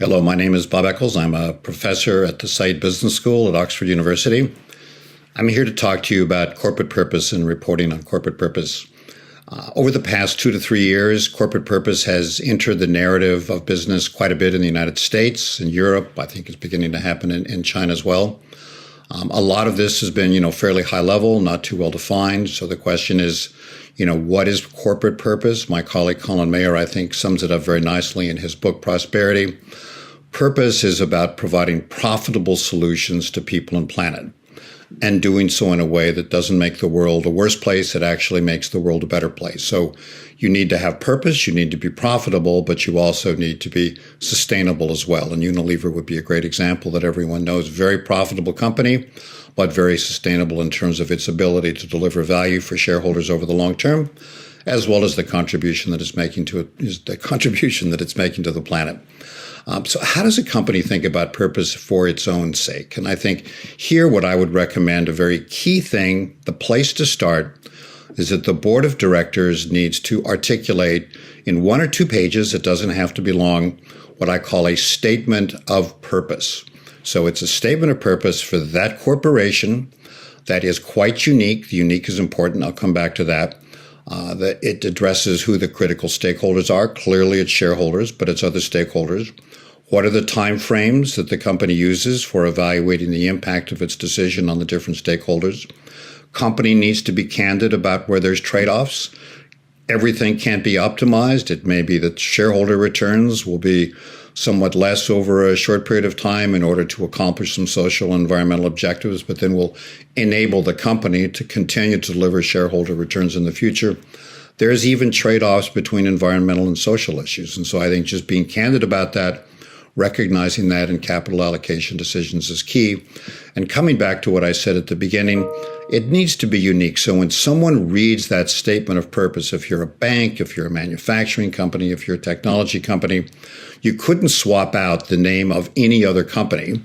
Hello, my name is Bob Eccles. I'm a professor at the Said Business School at Oxford University. I'm here to talk to you about corporate purpose and reporting on corporate purpose. Over the past 2 to 3 years, corporate purpose has entered the narrative of business quite a bit in the United States and Europe. I think it's beginning to happen in China as well. A lot of this has been, fairly high level, not too well defined. So the question is, what is corporate purpose? My colleague Colin Mayer, I think, sums it up very nicely in his book, Prosperity. Purpose is about providing profitable solutions to people and planet, and doing so in a way that doesn't make the world a worse place. It actually makes the world a better place. So you need to have purpose, you need to be profitable, but you also need to be sustainable as well. And Unilever would be a great example that everyone knows. Very profitable company, but very sustainable in terms of its ability to deliver value for shareholders over the long term, as well as the contribution that it's making to the planet. So how does a company think about purpose for its own sake? And I think here what I would recommend, a very key thing, the place to start, is that the board of directors needs to articulate in 1 or 2 pages, it doesn't have to be long, what I call a statement of purpose. So it's a statement of purpose for that corporation that is quite unique. The unique is important. I'll come back to that. That it addresses who the critical stakeholders are. Clearly, it's shareholders, but it's other stakeholders. What are the time frames that the company uses for evaluating the impact of its decision on the different stakeholders? Company needs to be candid about where there's trade-offs. Everything can't be optimized. It may be that shareholder returns will be somewhat less over a short period of time in order to accomplish some social and environmental objectives, but then will enable the company to continue to deliver shareholder returns in the future. There's even trade-offs between environmental and social issues. And so I think just being candid about that, recognizing that in capital allocation decisions is key. And coming back to what I said at the beginning, it needs to be unique. So when someone reads that statement of purpose, if you're a bank, if you're a manufacturing company, if you're a technology company, you couldn't swap out the name of any other company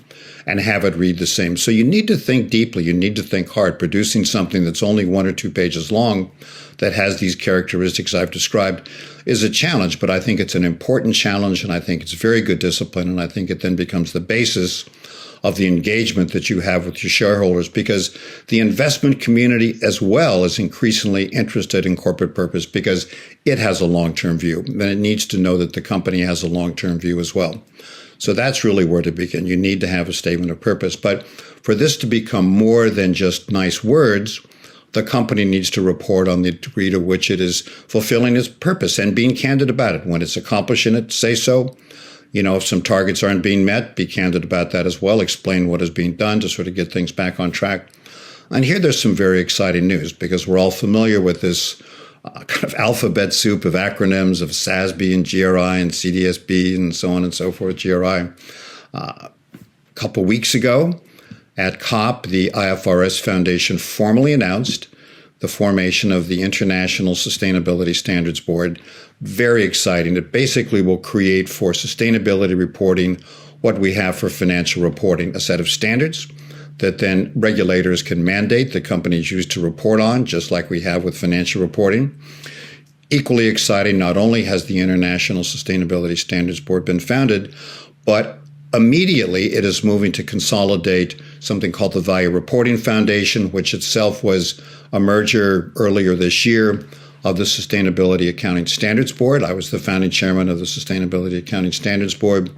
and have it read the same. So you need to think deeply. You need to think hard. Producing something that's only 1 or 2 pages long that has these characteristics I've described is a challenge, but I think it's an important challenge, and I think it's very good discipline, and I think it then becomes the basis of the engagement that you have with your shareholders, because the investment community as well is increasingly interested in corporate purpose because it has a long-term view, and it needs to know that the company has a long-term view as well. So that's really where to begin. You need to have a statement of purpose. But for this to become more than just nice words, the company needs to report on the degree to which it is fulfilling its purpose and being candid about it. When it's accomplishing it, say so. If some targets aren't being met, be candid about that as well. Explain what is being done to sort of get things back on track. And here there's some very exciting news, because we're all familiar with this kind of alphabet soup of acronyms of SASB and GRI and CDSB and so on and so forth, GRI. A couple weeks ago at COP, the IFRS Foundation formally announced the formation of the International Sustainability Standards Board. Very exciting. It basically will create for sustainability reporting what we have for financial reporting, a set of standards that then regulators can mandate that companies use to report on, just like we have with financial reporting. Equally exciting, not only has the International Sustainability Standards Board been founded, but immediately it is moving to consolidate something called the Value Reporting Foundation, which itself was a merger earlier this year of the Sustainability Accounting Standards Board. I was the founding chairman of the Sustainability Accounting Standards Board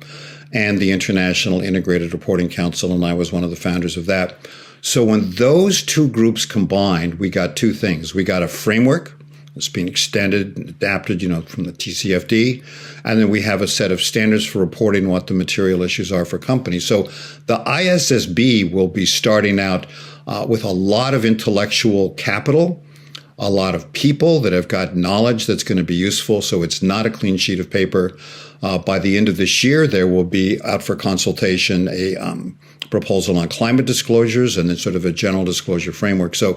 and the International Integrated Reporting Council, and I was one of the founders of that. So when those two groups combined, we got 2 things. We got a framework that's being extended and adapted, from the TCFD, and then we have a set of standards for reporting what the material issues are for companies. So the ISSB will be starting out with a lot of intellectual capital, a lot of people that have got knowledge that's going to be useful. So it's not a clean sheet of paper. By the end of this year, there will be out for consultation a proposal on climate disclosures, and then sort of a general disclosure framework. So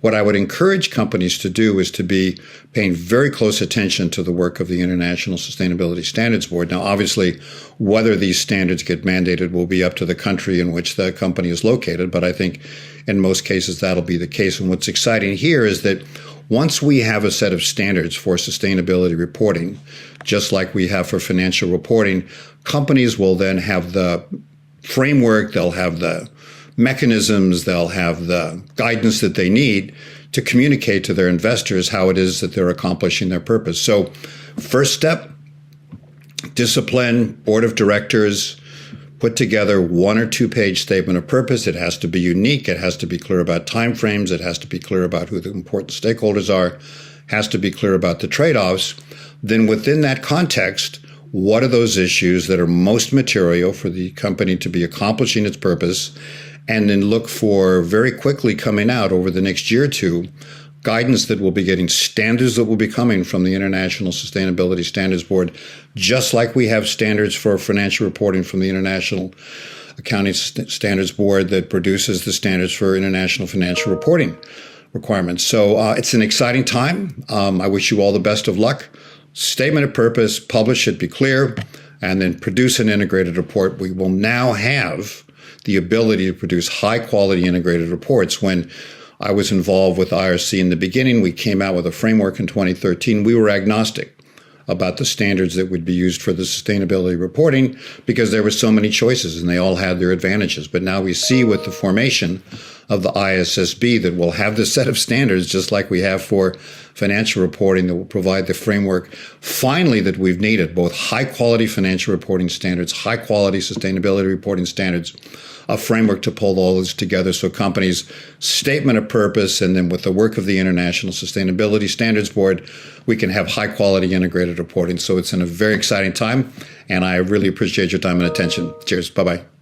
what I would encourage companies to do is to be paying very close attention to the work of the International Sustainability Standards Board. Now, obviously, whether these standards get mandated will be up to the country in which the company is located, but I think in most cases that'll be the case. And what's exciting here is that once we have a set of standards for sustainability reporting, just like we have for financial reporting, companies will then have the framework, they'll have the mechanisms, they'll have the guidance that they need to communicate to their investors how it is that they're accomplishing their purpose. So first step, discipline, board of directors, put together 1 or 2 page statement of purpose. It has to be unique. It has to be clear about timeframes. It has to be clear about who the important stakeholders are, has to be clear about the trade-offs. Then within that context, what are those issues that are most material for the company to be accomplishing its purpose? And then look for very quickly coming out over the next year or two, guidance that will be getting, standards that will be coming from the International Sustainability Standards Board, just like we have standards for financial reporting from the International Accounting Standards Board that produces the standards for international financial reporting requirements. So it's an exciting time. I wish you all the best of luck. Statement of purpose, publish it, be clear, and then produce an integrated report. We will now have the ability to produce high-quality integrated reports. When I was involved with IRC in the beginning, we came out with a framework in 2013. We were agnostic about the standards that would be used for the sustainability reporting because there were so many choices and they all had their advantages. But now we see with the formation of the ISSB that we'll have this set of standards just like we have for financial reporting that will provide the framework finally that we've needed, both high quality financial reporting standards, high quality sustainability reporting standards, a framework to pull all this together so companies' statement of purpose and then with the work of the International Sustainability Standards Board, we can have high quality integrated reporting. So it's in a very exciting time and I really appreciate your time and attention. Cheers. Bye-bye.